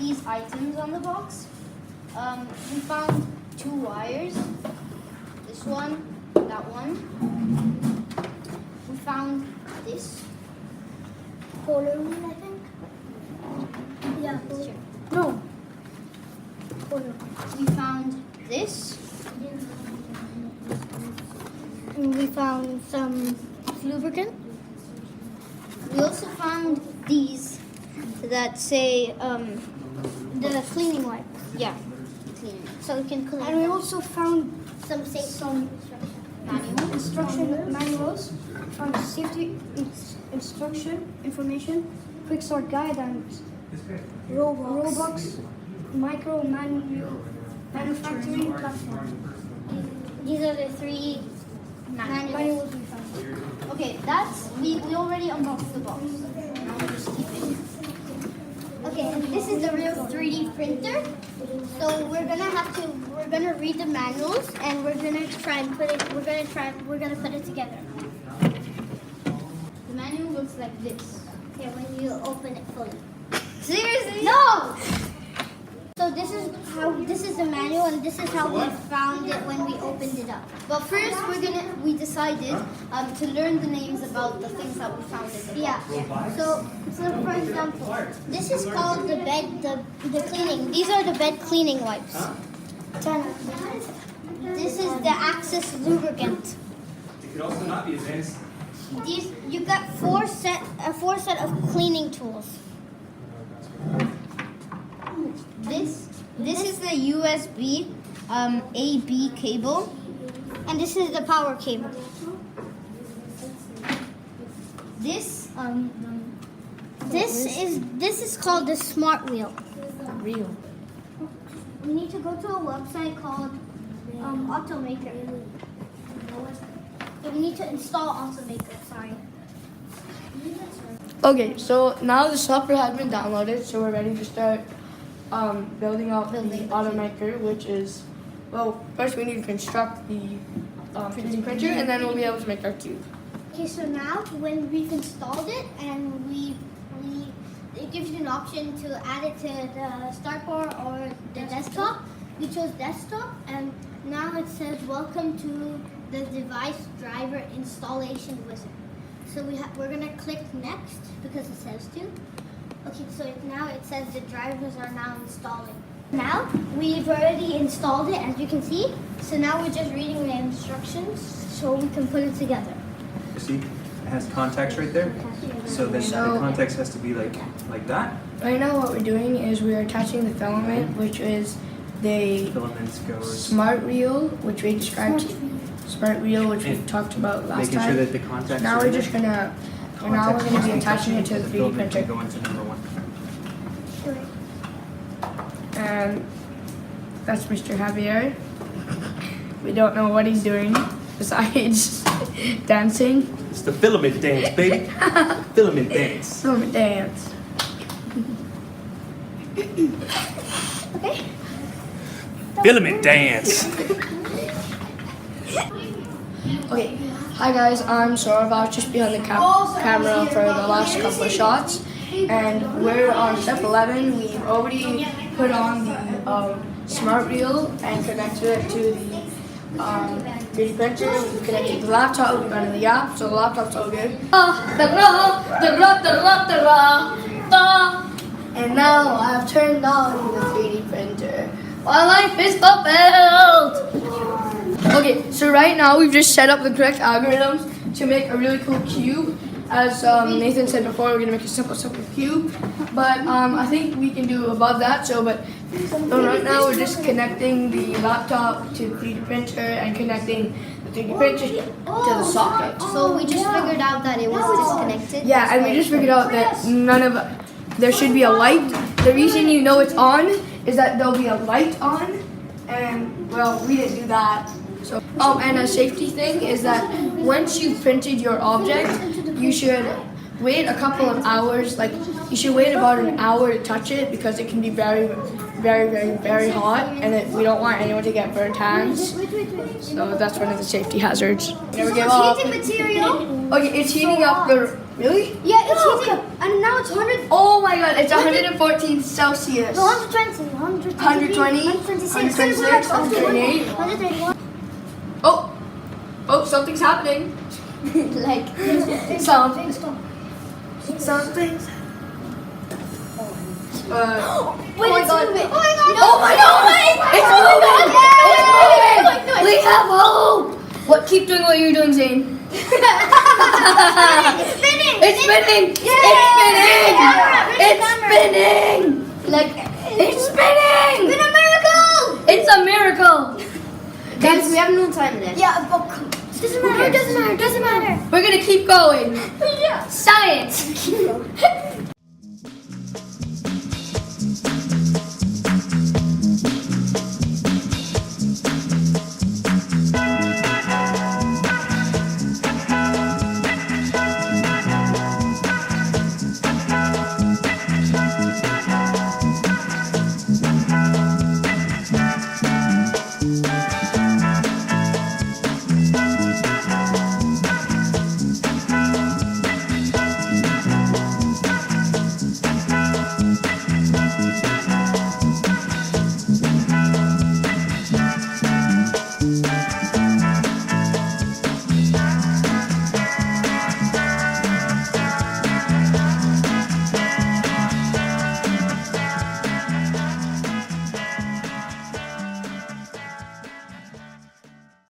these items on the box. We found 2 wires. This one, that one. We found this. Polar wheel, I think. Yeah. No. Polar. We found this. And we found some lubricant. We also found these that say, The cleaning wipe. yeah, cleaning. So we can clean. And we also found some instruction manuals, safety instruction information, quick start guide, and Robux micro manufacturing platform. These are the 3 manuals. We found. Okay, we already unboxed the box. Now we're just keeping. Okay, and this is the real 3D printer. So we're gonna read the manuals and we're gonna try and put it. We're gonna put it together. The manual looks like this. Okay, when you open it fully. Seriously? No. So this is the manual, and this is how we found it when we opened it up. But first, we decided to learn the names about the things that we found in the box. Yeah. So for example, this is called the cleaning. These are the bed cleaning wipes. This is the Axis lubricant. It could also not be advanced. You got four set of cleaning tools. This is the USB AB cable. And this is the power cable. This is called the smart wheel. Real. We need to go to a website called Automaker. We need to install Automaker. Sorry. Okay, so now the software has been downloaded, so we're ready to start building out the automaker, which is, well, first we need to construct the 3D printer, and then we'll be able to make our cube. Okay, so now when we've installed it and it gives you an option to add it to the start bar or the desktop. We chose desktop, and now it says welcome to the device driver installation wizard. So we're gonna click next because it says to. Okay, so now it says the drivers are now installing. Now we've already installed it, as you can see. So now we're just reading the instructions so we can put it together. You see, it has contacts right there. So then the contacts has to be like that. Right now what we're doing is we're attaching the filament, which is the Filaments goes. smart reel, which we described. Smart reel, which we talked about last Making time. sure that the contacts. Now are we're in just there. gonna, now we're Contacts gonna be must be attaching it to the 3D filament printer. Go into number 1. And that's Mr. Javier. We don't know what he's doing besides dancing. It's the filament dance, baby. Filament dance. Filament dance. Okay. Filament dance. Okay, hi guys, I'm Saurav. I was just behind the camera for the last couple of shots. And we're on step 11. We've already put on the smart reel and connected it to the 3D printer. We've connected the laptop, we've gone to the app, so the laptop's all good. And now I've turned on the 3D printer. My life is fulfilled! Okay, so right now we've just set up the correct algorithms to make a really cool cube. As Nathan said before, we're gonna make a simple cube. But I think we can do above that. So right now we're just connecting the laptop to the 3D printer and connecting the 3D printer to the socket. So we just figured out that it was disconnected. Yeah, and we just figured out that there should be a light. The reason you know it's on is that there'll be a light on, and well, we didn't do that. So, and a safety thing is that once you've printed your object, you should wait a couple of hours. Like, you should wait about an hour to touch it because it can be very, very, very, very hot, and we don't want anyone to get burnt hands. Wait. So that's one of the safety hazards. Never give It's up. heating material. Okay, it's heating up the. Really? Yeah, it's heating. And now it's 100. Oh my god, it's 114 Celsius. No, 120. 120, 126. 126, 128. 131. Oh, something's happening. Like, Something's. Wait, oh my it's god. moving. Oh my god! It's moving! It's moving! We have hope! What? Keep doing what you're doing, Zane. It's spinning. It's spinning! It's spinning! Like, it's spinning! It's a miracle. It's a miracle! Guys, we have no time left. Yeah, but doesn't matter. Doesn't matter. We're gonna keep going. Yeah. Science!